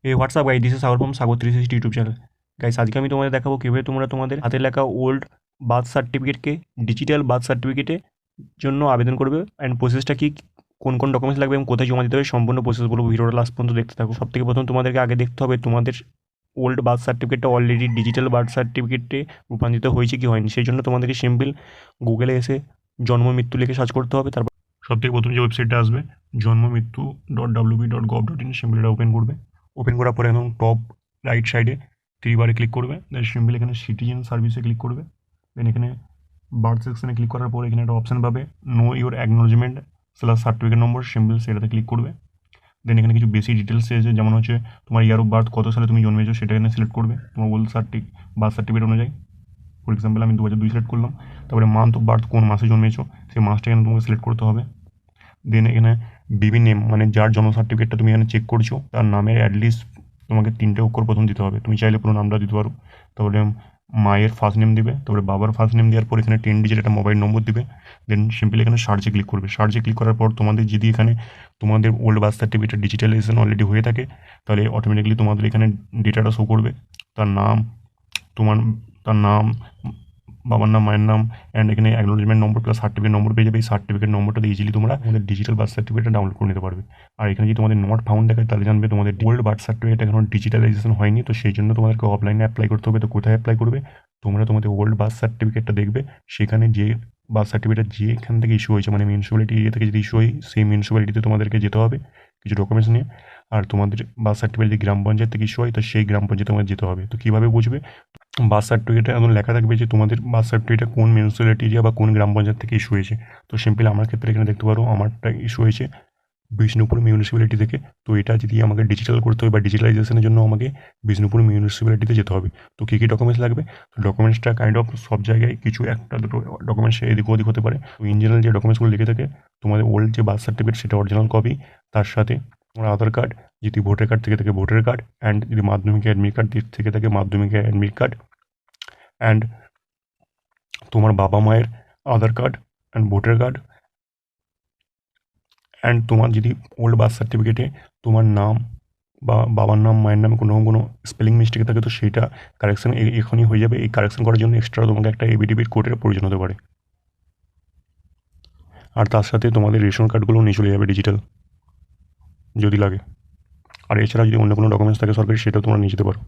এই WhatsApp guys, this is Sagar from Sagar 360 YouTube channel. Guys, আজকে আমি তোমাদের দেখাবো কীভাবে তোমরা তোমাদের হাতে লেখা ওল্ড বার্থ সার্টিফিকেটকে ডিজিটাল বার্থ সার্টিফিকেটের জন্য আবেদন করবে, অ্যান্ড প্রসেসটা কি, কোন কোন ডকুমেন্টস লাগবে এবং কোথায় জমা দিতে হবে, সম্পূর্ণ প্রসেস বলবো। ভিডিওটা লাস্ট পর্যন্ত দেখতে থাকো। সব থেকে প্রথম তোমাদেরকে আগে দেখতে হবে তোমাদের ওল্ড বার্থ সার্টিফিকেটটা অলরেডি ডিজিটাল বার্থ সার্টিফিকেটে রূপান্তরিত হয়েছে কি হয়নি। সেই জন্য তোমাদেরকে সিম্পল গুগলে এসে জন্ম মৃত্যু লিখে সার্চ করতে হবে। তারপর সব থেকে প্রথম যে ওয়েবসাইটটা আসবে জন্মমৃত্যু.wp.gov.in, সিম্পল এটা ওপেন করবে। ওপেন করার পরে একদম টপ রাইট সাইডে 3 বারে ক্লিক করবে। দেন সিম্পল এখানে সিটিজেন সার্ভিসে ক্লিক করবে। দেন এখানে বার্থ সেকশনে ক্লিক করার পর এখানে একটা অপশান পাবে, no your acknowledgement / certificate number, simple সেটাতে ক্লিক করবে। দেন এখানে কিছু বেসিক ডিটেলস এসেছে, যেমন হচ্ছে তোমার ইয়ার অফ বার্থ, কত সালে তুমি জন্মেছো সেটা এখানে সিলেক্ট করবে তোমার ওল্ড বার্থ সার্টিফিকেট অনুযায়ী। ফর এক্সাম্পল আমি 2002 সিলেক্ট করলাম। তারপরে মান্থ অফ বার্থ, কোন মাসে জন্মেছো সেই মাসটা এখানে তোমাকে সিলেক্ট করতে হবে। দেন এখানে বিবি নেম, মানে যার জন্ম সার্টিফিকেটটা তুমি এখানে চেক করছো তার নামের অ্যাটলিস্ট তোমাকে 3টে অক্ষর প্রথম দিতে হবে। তুমি চাইলে পুরো নামটা দিতে পারো। তারপরে মায়ের ফার্স্ট নেম দিবে, তারপরে বাবার ফার্স্ট নেম দেওয়ার পর এখানে 10 ডিজিট একটা মোবাইল নম্বর দিবে। দেন সিম্পলি এখানে সার্চে ক্লিক করবে। সার্চে ক্লিক করার পর তোমাদের যদি এখানে তোমাদের old birth certificate digitalization already হয়ে থাকে, তাহলে অটোমেটিকলি তোমাদের এখানে ডেটাটা শো করবে। তার নাম, তোমার তার নাম, বাবার নাম, মায়ের নাম, অ্যান্ড এখানে অ্যাকনোলজমেন্ট নম্বর প্লাস সার্টিফিকেট নম্বর পেয়ে যাবে। এই সার্টিফিকেট নম্বরটা দিয়ে ইজিলি তোমরা তোমাদের ডিজিটাল বার্থ সার্টিফিকেটটা ডাউনলোড করে নিতে পারবে। আর এখানে যদি তোমাদের নট ফাউন্ড দেখায় তাহলে জানবে তোমাদের ওল্ড বার্থ সার্টিফিকেট এখন ডিজিটালাইজেশন হয়নি। তো সেই জন্য তোমাদেরকে অফলাইনে অ্যাপ্লাই করতে হবে। তো কোথায় অ্যাপ্লাই করবে? তোমরা তোমাদের ওল্ড বার্থ সার্টিফিকেটটা দেখবে, সেখানে যে বার্থ সার্টিফিকেট যেখান থেকে ইস্যু হয়েছে, মানে মিউনিসিপ্যালিটি এরিয়া থেকে যদি ইস্যু হয়, সেই মিউনিসিপ্যালিটিতে তোমাদেরকে যেতে হবে কিছু ডকুমেন্টস নিয়ে। আর তোমাদের বার্থ সার্টিফিকেট যদি গ্রাম পঞ্চায়েত থেকে ইস্যু হয়, তো সেই গ্রাম পঞ্চায়েতে তোমাদের যেতে হবে। তো কীভাবে বুঝবে? বার্থ সার্টিফিকেটে এখন লেখা থাকবে যে তোমাদের বার্থ সার্টিফিকেটটা কোন মিউনিসিপ্যালিটি এরিয়া বা কোন গ্রাম পঞ্চায়েত থেকে ইস্যু হয়েছে। তো সিম্পল আমার ক্ষেত্রে এখানে দেখতে পারো আমারটা ইস্যু হয়েছে বিষ্ণুপুর মিউনিসিপ্যালিটি থেকে। তো এটা যদি আমাকে ডিজিটাল করতে হবে বা ডিজিটালাইজেশনের জন্য আমাকে বিষ্ণুপুর মিউনিসিপ্যালিটিতে যেতে হবে। তো কী কী ডকুমেন্টস লাগবে? তো ডকুমেন্টসটা কাইন্ড অফ সব জায়গায় কিছু একটা দুটো ডকুমেন্টস এদিক ওদিক হতে পারে। তো ইন জেনারেল যে ডকুমেন্টসগুলো লিখে থাকে, তোমাদের ওল্ড যে বার্থ সার্টিফিকেট সেটা অরিজিনাল কপি, তার সাথে তোমার আধার কার্ড, যদি ভোটার কার্ড থেকে থাকে ভোটার কার্ড, অ্যান্ড যদি মাধ্যমিক অ্যাডমিট কার্ড থেকে থাকে মাধ্যমিক অ্যাডমিট কার্ড, অ্যান্ড তোমার বাবা মায়ের Aadhaar card and voter card, and তোমার যদি ওল্ড বার্থ সার্টিফিকেটে তোমার নাম বা বাবার নাম মায়ের নামে কোনো স্পেলিং মিস্টেক থাকে, তো সেইটা কারেকশান এখনই হয়ে যাবে। এই কারেকশান করার জন্য এক্সট্রা তোমাকে একটা এবিডিবির কোডের প্রয়োজন হতে পারে। আর তার সাথে তোমাদের রেশন কার্ডগুলো নিয়ে চলে যাবে ডিজিটাল যদি লাগে। আর এছাড়া যদি অন্য কোনো ডকুমেন্টস থাকে সরকারি, সেটাও তোমরা নিয়ে যেতে পারো।